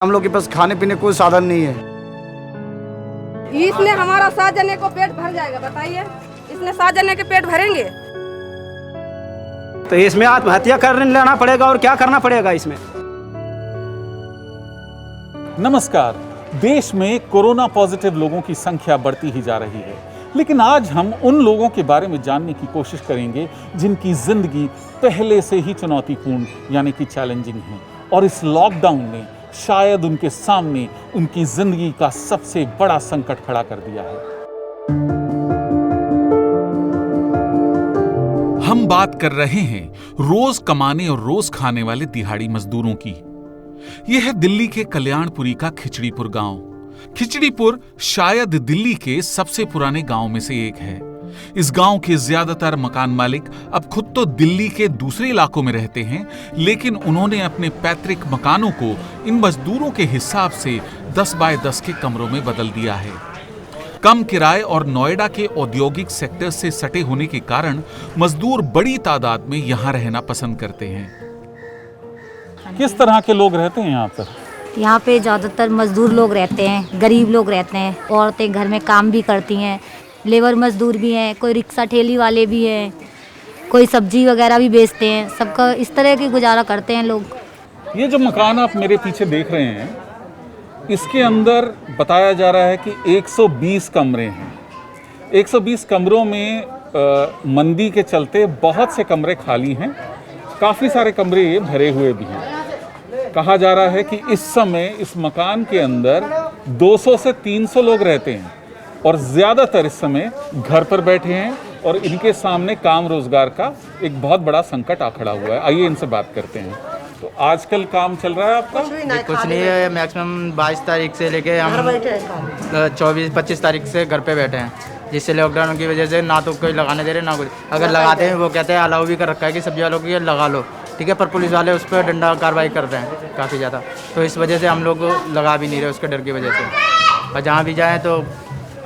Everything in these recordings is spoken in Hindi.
हम लोग के पास खाने पीने कोई साधन नहीं है। इसमें हमारा 7 जने को पेट भर जाएगा, बताइए। इसमें 7 जने के पेट भरेंगे तो इसमें आत्महत्या करने लेना पड़ेगा और क्या करना पड़ेगा इसमें। नमस्कार। देश में कोरोना पॉजिटिव लोगों की संख्या बढ़ती ही जा रही है, लेकिन आज हम उन लोगों के बारे में जानने की कोशिश करेंगे जिनकी जिंदगी पहले से ही चुनौतीपूर्ण यानी कि चैलेंजिंग है और इस लॉकडाउन ने शायद उनके सामने उनकी जिंदगी का सबसे बड़ा संकट खड़ा कर दिया है। हम बात कर रहे हैं रोज कमाने और रोज खाने वाले दिहाड़ी मजदूरों की। यह है दिल्ली के कल्याणपुरी का खिचड़ीपुर गांव। खिचड़ीपुर शायद दिल्ली के सबसे पुराने गांव में से एक है। इस गांव के ज्यादातर मकान मालिक अब खुद तो दिल्ली के दूसरे इलाकों में रहते हैं, लेकिन उन्होंने अपने पैतृक मकानों को इन मजदूरों के हिसाब से 10 बाय 10 के कमरों में बदल दिया है। कम किराए और नोएडा के औद्योगिक सेक्टर से सटे होने के कारण मजदूर बड़ी तादाद में यहां रहना पसंद करते हैं। किस तरह के लोग रहते हैं यहाँ पर? यहाँ पे ज़्यादातर मजदूर लोग रहते हैं, गरीब लोग रहते हैं। औरतें घर में काम भी करती हैं, लेबर मजदूर भी हैं, कोई रिक्शा ठेली वाले भी हैं, कोई सब्जी वगैरह भी बेचते हैं। सबका इस तरह की गुजारा करते हैं लोग। ये जो मकान आप मेरे पीछे देख रहे हैं, इसके अंदर बताया जा रहा है कि 120 कमरे हैं। 120 कमरों में मंदी के चलते बहुत से कमरे खाली हैं, काफ़ी सारे कमरे भरे हुए भी हैं। कहा जा रहा है कि इस समय इस मकान के अंदर 200 से 300 लोग रहते हैं और ज़्यादातर इस समय घर पर बैठे हैं और इनके सामने काम रोजगार का एक बहुत बड़ा संकट आ खड़ा हुआ है। आइए इनसे बात करते हैं। तो आजकल काम चल रहा है आपका? कुछ नहीं है। मैक्सिमम 22 तारीख से लेके हम 24-25 तारीख से घर पे बैठे हैं, जिससे लॉकडाउन की वजह से ना तो कोई लगाने दे रहे ना कुछ। अगर लगाते हैं वो कहते हैं अलाउ भी कर रखा है कि सब्जी वालों की लगा लो, ठीक है, पर पुलिस वाले उस पर डंडा कार्रवाई करते हैं काफ़ी ज़्यादा। तो इस वजह से हम लोग लगा भी नहीं रहे उसके डर की वजह से। और जहाँ भी जाएँ तो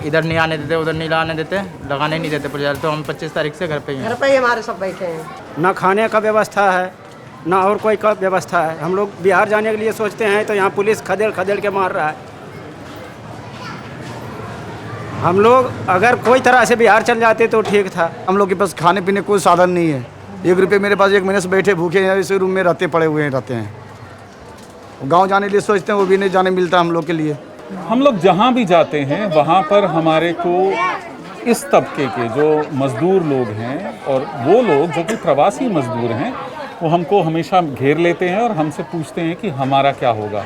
इधर नहीं आने देते, उधर नहीं लाने देते, लगाने नहीं देते पुलिस वाले। तो हम 25 तारीख से घर पे ही हमारे सब बैठे हैं। ना खाने का व्यवस्था है ना और कोई का व्यवस्था है। हम लोग बिहार जाने के लिए सोचते हैं तो यहाँ पुलिस खदेड़ खदेड़ के मार रहा है। हम लोग अगर कोई तरह से बिहार चल जाते तो ठीक था। हम लोग के पास खाने पीने कोई साधन नहीं है। 1 रुपये मेरे पास 1 महीने से बैठे भूखे हैं, इसी रूम में रहते पड़े हुए रहते हैं। गांव जाने के लिए सोचते हैं, वो भी नहीं जाने मिलता हम लोग के लिए। हम लोग जहाँ भी जाते हैं वहाँ पर हमारे को इस तबके के जो मज़दूर लोग हैं और वो लोग जो कि प्रवासी मज़दूर हैं, वो हमको हमेशा घेर लेते हैं और हमसे पूछते हैं कि हमारा क्या होगा।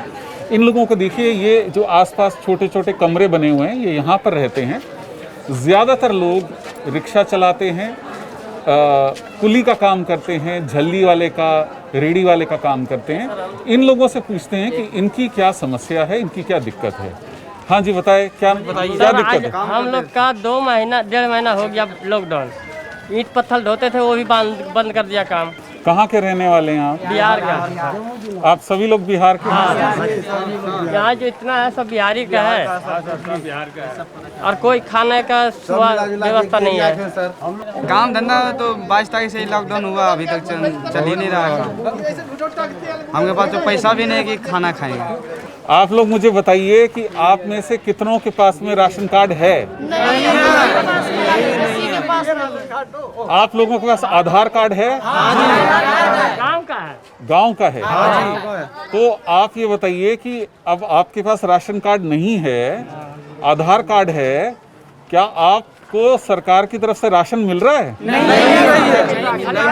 इन लोगों को देखिए, ये जो आसपास छोटे छोटे कमरे बने हुए हैं, ये यहाँ पर रहते हैं। ज़्यादातर लोग रिक्शा चलाते हैं, कुली का काम करते हैं, झल्ली वाले का, रेडी वाले का काम करते हैं। इन लोगों से पूछते हैं कि इनकी क्या समस्या है, इनकी क्या दिक्कत है। हाँ जी, बताइए क्या दिक्कत है? हम लोग का 1.5 महीना हो गया लॉकडाउन। ईंट पत्थर ढोते थे, वो भी बंद कर दिया काम। कहाँ के रहने वाले हैं आप? बिहार का। आप सभी लोग बिहार के? यहाँ जो इतना है सब बिहारी का है और कोई खाने का व्यवस्था नहीं है। काम धंधा तो 22 तारीख से ही लॉकडाउन हुआ, अभी तक चल ही नहीं रहा है। हमके पास तो पैसा भी नहीं कि खाना खाएंगे। आप लोग मुझे बताइए कि आप में से कितनों के पास में राशन कार्ड है? आप लोगों के पास आधार कार्ड है? गाँव का है। गांव का है? तो आप ये बताइए कि अब आपके पास राशन कार्ड नहीं है, आधार कार्ड है, क्या आपको सरकार की तरफ से राशन मिल रहा है? नहीं मिल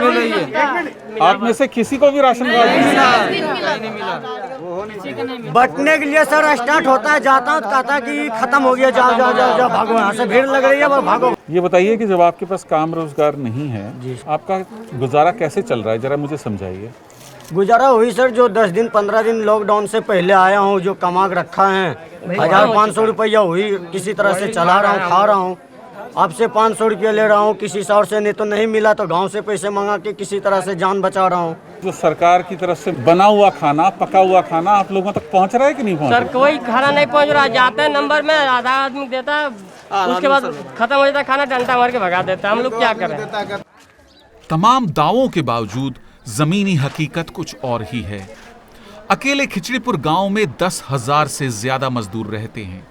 रही है। आप में से किसी को भी राशन कार्ड नहीं मिला? बटने के लिए सर स्टार्ट होता है, जाता हूँ कहता कि खत्म हो गया, जाओ जाओ जाओ जाओ, भागो यहाँ से, भीड़ लग रही है, भागो। ये बताइए कि जब आपके पास काम रोजगार नहीं है, आपका गुजारा कैसे चल रहा है, जरा मुझे समझाइए। गुजारा हुई सर, जो 10 दिन 15 दिन लॉकडाउन से पहले आया हूँ, जो कमा के रखा है 1500 रुपया हुई, किसी तरह से चला रहा हूँ, खा रहा हूँ। आपसे 500 रुपया ले रहा हूँ, किसी और से नहीं तो नहीं मिला तो गांव से पैसे मंगा के किसी तरह से जान बचा रहा हूँ। जो सरकार की तरफ से बना हुआ खाना, पका हुआ खाना आप लोगों तक पहुँच रहा है कि नहीं पहुँच रहा? सर कोई खाना नहीं पहुँच रहा। जाते हैं नंबर में, आधा आदमी देता है, उसके बाद खत्म हो जाता है खाना, डंडा मार के भगा देता है। हम लोग क्या करें? तमाम दावों के बावजूद जमीनी हकीकत कुछ और ही है। अकेले खिचड़ीपुर गांव में 10,000 से ज्यादा मजदूर रहते हैं।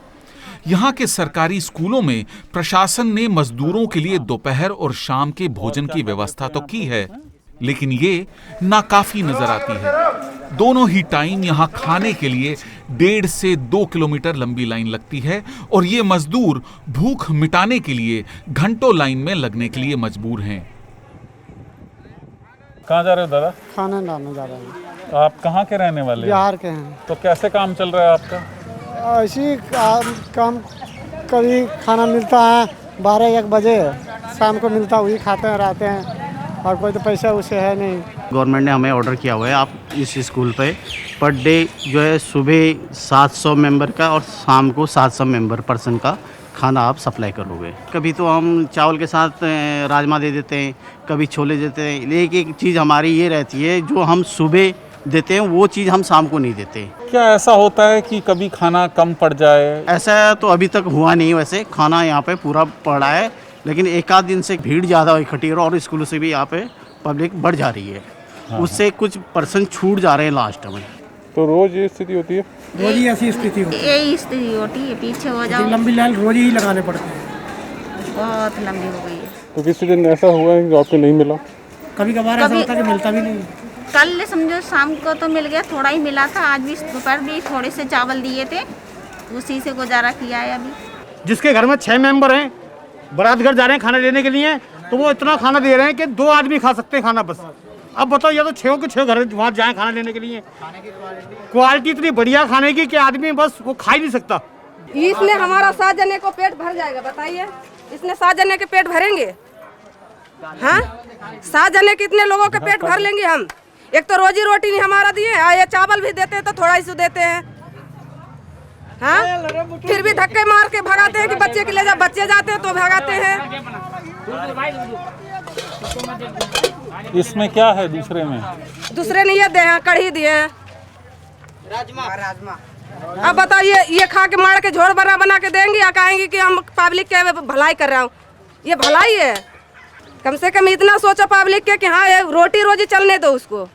यहाँ के सरकारी स्कूलों में प्रशासन ने मजदूरों के लिए दोपहर और शाम के भोजन की व्यवस्था तो की है, लेकिन ये नाकाफी नजर आती है। दोनों ही टाइम यहाँ खाने के लिए 1.5 से 2 किलोमीटर लंबी लाइन लगती है और ये मजदूर भूख मिटाने के लिए घंटों लाइन में लगने के लिए मजबूर हैं। कहाँ जा रहे हो दादा? खाना लाने जा रहे हैं। आप कहाँ के रहने वाले हैं? बिहार के हैं। तो कैसे काम चल रहा है आपका? ऐसी काम कभी खाना मिलता है 12-1 बजे, शाम को मिलता, वही खाते हैं रहते हैं, और कोई तो पैसा उसे है नहीं। गवर्नमेंट ने हमें ऑर्डर किया हुआ है, आप इस स्कूल पे पर डे जो है सुबह 700 मेंबर का और शाम को 700 मेंबर पर्सन का खाना आप सप्लाई करोगे। कभी तो हम चावल के साथ राजमा दे देते हैं, कभी छोले देते हैं। एक चीज़ हमारी ये रहती है, जो हम सुबह देते हैं वो चीज़ हम शाम को नहीं देते। क्या ऐसा होता है कि कभी खाना कम पड़ जाए? ऐसा तो अभी तक हुआ नहीं, वैसे खाना यहाँ पे पूरा पड़ा है, लेकिन एक आध दिन से भीड़ ज़्यादा इकट्ठी हो और स्कूलों से भी यहाँ पे पब्लिक बढ़ जा रही है। उससे कुछ पर्सन छूट जा रहे हैं लास्ट में। तो रोज ये स्थिति होती है? रोज ही ऐसी स्थिति होती है। यही स्थिति होती है, पीछे हो जाओ। लंबी लाइन रोज ही लगाने पड़ते हैं। बहुत लंबी हो गई है। तो किसी दिन ऐसा हुआ है कि आपको नहीं मिला? कभी कभार ऐसा होता है कि मिलता भी नहीं। कल समझो शाम को तो मिल गया, थोड़ा ही मिला था। आज भी दोपहर भी थोड़े से चावल दिए थे, उसी से गुजारा किया है अभी। जिसके घर में 6 मेंबर हैं, बारात घर जा रहे हैं खाना लेने के लिए, तो वो इतना खाना दे रहे हैं कि 2 आदमी खा सकते हैं खाना बस। अब बताओ, या तो 6 के 6 घर वहाँ जाएं खाना लेने के लिए। क्वालिटी इतनी बढ़िया खाने की कि आदमी बस वो खा ही नहीं सकता। इसने हमारा 7 जने को पेट भर जाएगा, बताइए। इसने 7 जने के पेट भरेंगे? हाँ, 7 जने कितने लोगों के पेट भर लेंगे हम? एक तो रोजी रोटी नहीं हमारा दिए, ये चावल भी देते हैं तो थोड़ा ही देते हैं। हाँ, फिर भी धक्के मार के भगाते हैं कि बच्चे के ले जा, बच्चे जाते हैं तो भगाते हैं। इसमें क्या है दूसरे में? दूसरे ने ये दे हैं, कढ़ी दिए हैं, राजमा। अब बताइए, ये खा के मार के झोर बना के देंगे या कहेंगे कि हम पब्लिक के भलाई कर रहा हूँ? ये भलाई है? कम से कम इतना सोचो पब्लिक के कि हाँ, ये रोटी रोजी चलने दो उसको।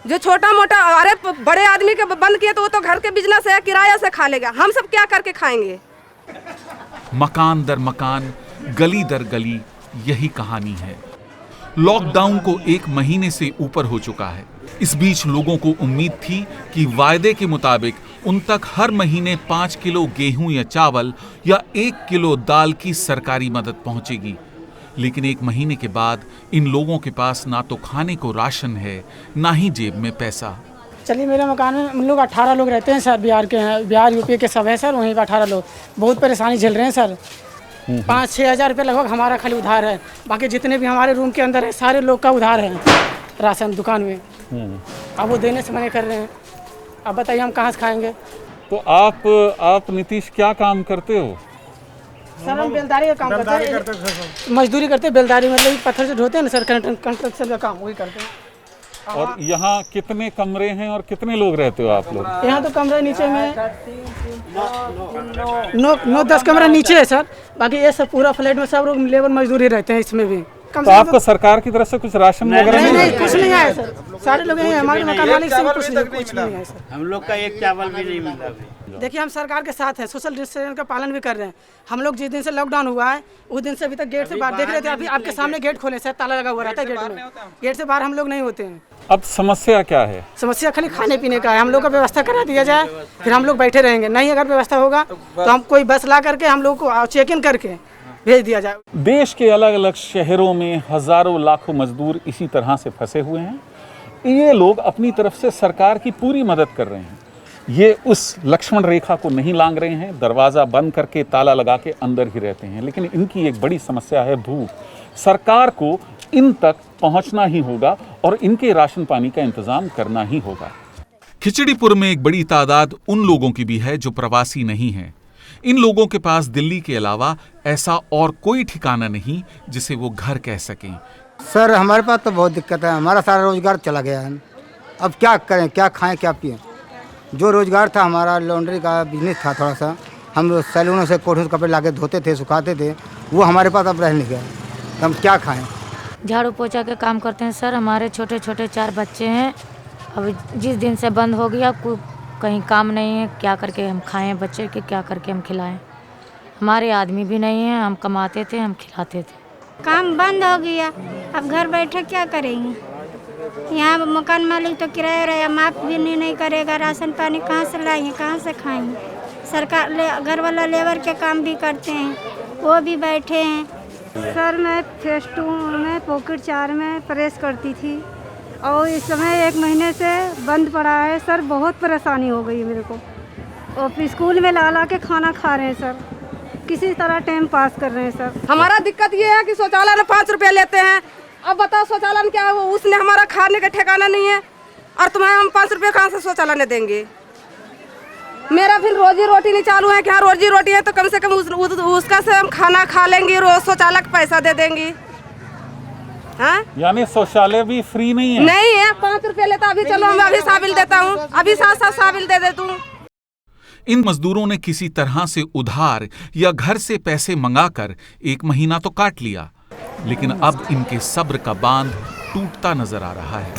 जो छोटा मोटा, अरे बड़े आदमी के बंद किए तो वो तो घर के बिजनेस है, किराया से खा लेगा। हम सब क्या करके खाएंगे? मकान दर मकान, गली दर गली, यही कहानी है। लॉकडाउन को 1 महीने से ऊपर हो चुका है। इस बीच लोगों को उम्मीद थी कि वायदे के मुताबिक उन तक हर महीने 5 किलो गेहूं या चावल या 1 किलो दाल की सरकारी मदद पहुंचेगी, लेकिन 1 महीने के बाद इन लोगों के पास ना तो खाने को राशन है, ना ही जेब में पैसा। चलिए, मेरे मकान में हम लोग 18 लोग रहते हैं सर। बिहार के हैं, बिहार यूपी के सब हैं सर। वहीं पर 18 लोग बहुत परेशानी झेल रहे हैं सर। 5-6 हज़ार रुपये लगभग हमारा खाली उधार है। बाकी जितने भी हमारे रूम के अंदर है सारे लोग का उधार है राशन दुकान में। अब वो देने से मना कर रहे हैं। अब बताइए हम कहाँ से खाएंगे? तो आप नीतीश क्या काम करते हो? सर हम बेलदारी का काम करते हैं, मजदूरी करते हैं। बेलदारी मतलब पत्थर से ढोते हैं ना सर, कंस्ट्रक्शन का काम वही करते हैं। और यहाँ कितने कमरे हैं और कितने लोग रहते हो आप लोग? यहाँ तो कमरे नीचे में 9-10 कमरे नीचे है सर। बाकी ये सब पूरा फ्लैट में सब लोग लेबर मजदूरी रहते हैं इसमें भी। तो आपको सरकार की तरफ से कुछ राशन वगैरह नहीं, कुछ नहीं आया सर। सारे लोग यहीं, हमारे मकान मालिक से कुछ नहीं आया सर। हम लोग का 1 चावल भी नहीं मिला। देखिए, हम सरकार के साथ हैं, सोशल डिस्टेंस का पालन भी कर रहे हैं। हम लोग जिस दिन से लॉकडाउन हुआ है उस दिन से अभी तक गेट से बाहर देख रहे थे। अभी आपके सामने गेट खोले सर, ताला लगा हुआ रहता है गेट में। गेट से बाहर हम लोग नहीं होते हैं। अब समस्या क्या है? समस्या खाली खाने पीने का है। हम लोग का व्यवस्था करा दिया जाए, फिर हम लोग बैठे रहेंगे। नहीं अगर व्यवस्था होगा तो हम कोई बस ला करके हम लोग को चेक इन करके भेज दिया जाए। देश के अलग अलग शहरों में हजारों लाखों मजदूर इसी तरह से फंसे हुए हैं। ये लोग अपनी तरफ से सरकार की पूरी मदद कर रहे हैं। ये उस लक्ष्मण रेखा को नहीं लांग रहे हैं, दरवाज़ा बंद करके ताला लगा के अंदर ही रहते हैं। लेकिन इनकी एक बड़ी समस्या है भूख। सरकार को इन तक पहुंचना ही होगा और इनके राशन पानी का इंतजाम करना ही होगा। खिचड़ीपुर में एक बड़ी तादाद उन लोगों की भी है जो प्रवासी नहीं हैं। इन लोगों के पास दिल्ली के अलावा ऐसा और कोई ठिकाना नहीं जिसे वो घर कह सकें। सर हमारे पास तो बहुत दिक्कत है, हमारा सारा रोजगार चला गया है। अब क्या करें, क्या खाएं, क्या पिएं? जो रोजगार था हमारा, लॉन्ड्री का बिजनेस था थोड़ा सा, हम सैलूनों से कोठों से कपड़े लाके धोते थे, सुखाते थे, वो हमारे पास अब रह नहीं गया। हम क्या खाएं? झाड़ू पोछा के काम करते हैं सर। हमारे छोटे छोटे 4 बच्चे हैं अब जिस दिन से बंद हो गया कहीं काम नहीं है, क्या करके हम खाएं बच्चे के, क्या करके हम खिलाएं। हमारे आदमी भी नहीं है, हम कमाते थे, हम खिलाते थे। काम बंद हो गया, अब घर बैठे क्या करेंगे। यहाँ मकान मालिक तो किराया माफ भी नहीं करेगा, राशन पानी कहाँ से लाएंगे, कहाँ से खाएंगे। सरकार घर वाला लेबर के काम भी करते हैं, वो भी बैठे हैं। सर मैं फेस 2 में पॉकेट 4 में प्रेस करती थी और इस समय 1 महीने से बंद पड़ा है सर। बहुत परेशानी हो गई है मेरे को, और स्कूल में ला के खाना खा रहे हैं सर, किसी तरह टाइम पास कर रहे हैं सर। हमारा दिक्कत ये है कि शौचालय में 5 रुपये लेते हैं। अब बताओ शौचालय में क्या है, उसने हमारा खाने का ठिकाना नहीं है, और तुम्हें हम 5 रुपये कहाँ से शौचालय ने देंगे। मेरा फिर रोजी रोटी नहीं चालू है कि हाँ रोजी रोटी है तो कम से कम उसका से हम खाना खा लेंगे, रोज शौचालय का पैसा दे देंगे। हाँ? यानी शौचालय भी फ्री नहीं है? नहीं है, 5 रुपये लेता। अभी चलो मैं अभी शामिल देता हूँ, अभी साथ शामिल दे देता हूँ। इन मजदूरों ने किसी तरह से उधार या घर से पैसे मंगाकर 1 महीना तो काट लिया, लेकिन अब इनके सब्र का बांध टूटता नजर आ रहा है।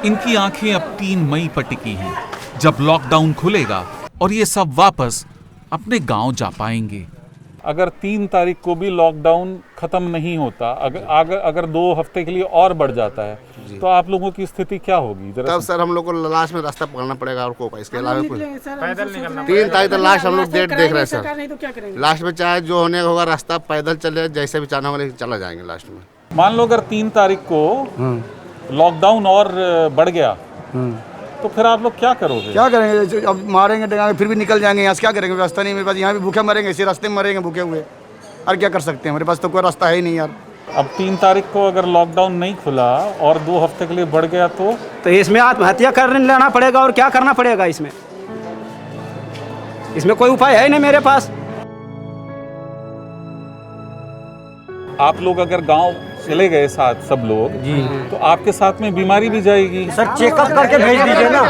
इनकी आंखें अब 3 मई पर टिकी हैं, जब लॉकडाउन खुलेगा और ये सब वापस अपने गांव जा पाएंगे। अगर 3 तारीख को भी लॉकडाउन खत्म नहीं होता, अगर 2 हफ्ते के लिए और बढ़ जाता है, तो आप लोगों की स्थिति क्या होगी? तब सर हम लोग को लास्ट में रास्ता पकड़ना पड़ेगा, और को इसके अलावा पैदल निकलना। 3 तारीख तो लास्ट हम लोग डेट देख रहे हैं सर। लास्ट में चाहे जो होने होगा रास्ता पैदल चले, जैसे भी जाना होगा चला जाएंगे लास्ट में। मान लो अगर 3 तारीख को लॉकडाउन और बढ़ गया तो फिर आप लोग क्या करोगे? क्या करेंगे? अब मारेंगे डगाएंगे, फिर भी निकल जाएंगे यहाँ से। क्या करेंगे? रास्ता नहीं मेरे पास, यहाँ भी भूखे मरेंगे, इसी रास्ते में मरेंगे भूखे हुए। और क्या कर सकते हैं, हमारे पास तो कोई रास्ता है ही नहीं यार। अब 3 तारीख को अगर लॉकडाउन नहीं खुला और 2 हफ्ते के लिए बढ़ गया तो इसमें आत्महत्या कर लेना पड़ेगा। और क्या करना पड़ेगा इसमें कोई उपाय है नहीं मेरे पास। आप लोग अगर गांव चले गए साथ सब लोग जी, तो आपके साथ में बीमारी भी जाएगी। सर चेकअप करके भेज दीजिए ना,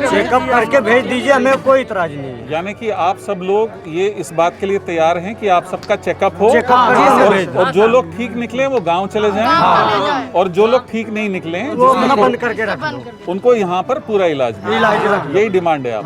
चेकअप करके भेज दीजिए, हमें कोई इतराज नहीं है। यानी कि आप सब लोग ये इस बात के लिए तैयार हैं कि आप सबका चेकअप हो, और जो लोग ठीक निकले वो गांव चले जाएं, और जो लोग ठीक नहीं निकले बंद करके रख दो, उनको यहाँ पर पूरा इलाज, यही डिमांड है आप।